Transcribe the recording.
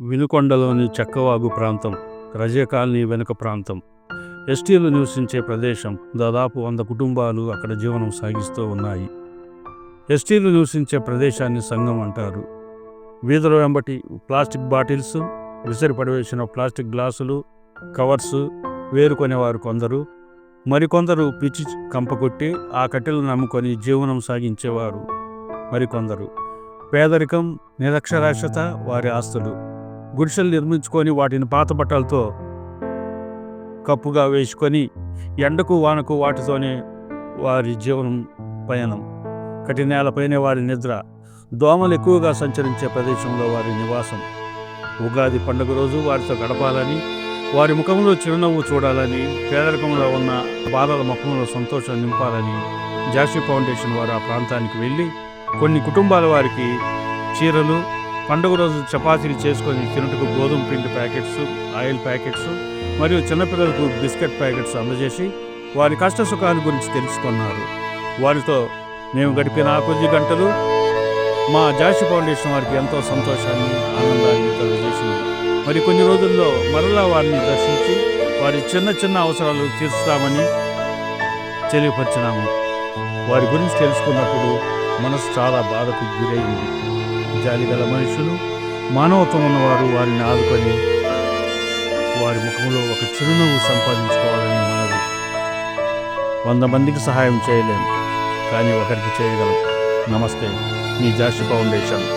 వినుకొండలోని చక్కవాగు ప్రాంతం, రజే కాలనీ వెనుక ప్రాంతం, ఎస్టీలు నివసించే ప్రదేశం. దాదాపు 100 కుటుంబాలు అక్కడ జీవనం సాగిస్తూ ఉన్నాయి. ఎస్టీలు నివసించే ప్రదేశాన్ని సంఘం అంటారు. వీధుల వెంబటి ప్లాస్టిక్ బాటిల్స్, విసిరి పడివేసిన ప్లాస్టిక్ గ్లాసులు, కవర్స్ వేరుకొనేవారు కొందరు. మరికొందరు పిచ్చి కంపకొట్టి ఆ కట్టెలను నమ్ముకొని జీవనం సాగించేవారు మరికొందరు. పేదరికం, నిరక్షరాస్యత వారి ఆస్తులు. గుడిసెలు నిర్మించుకొని వాటిని పాత బట్టలతో కప్పుగా వేసుకొని ఎండకు వానకు వాటితోనే వారి జీవనం పయనం. కఠిన నేలపైనే వారి నిద్ర. దోమలు ఎక్కువగా సంచరించే ప్రదేశంలో వారి నివాసం. ఉగాది పండుగ రోజు వారితో గడపాలని, వారి ముఖంలో చిరునవ్వు చూడాలని, పేదరికంలో ఉన్న బాలల ముఖంలో సంతోషం నింపాలని జాషి ఫౌండేషన్ వారు ఆ ప్రాంతానికి వెళ్ళి కొన్ని కుటుంబాల వారికి చీరలు, పండుగ రోజు చపాతీలు చేసుకొని తినటకు గోధుమ పిండి ప్యాకెట్స్, ఆయిల్ ప్యాకెట్స్ మరియు చిన్నపిల్లలకు బిస్కెట్ ప్యాకెట్స్ అందజేసి వారి కష్ట సుఖాల గురించి తెలుసుకున్నారు. వారితో మేము గడిపిన ఆ కొద్ది గంటలు మా జాషి ఫౌండేషన్ వారికి ఎంతో సంతోషాన్ని, ఆనందాన్ని కలుగజేసింది. మరి కొన్ని రోజుల్లో మరలా వారిని దర్శించి వారి చిన్న చిన్న అవసరాలు తీర్చుతామని తెలియపరిచినాము. వారి గురించి తెలుసుకున్నప్పుడు మనసు చాలా బాధకు గురైంది. జాలిగల మనుషులు, మానవత్వం ఉన్నవారు వారిని ఆదుకొని వారి ముఖంలో ఒక చిరునవ్వు సంపాదించుకోవాలని మనవి. 100 మందికి సహాయం చేయలేం, కానీ ఒకరికి చేయగలం. నమస్తే, మీ జాషి ఫౌండేషన్.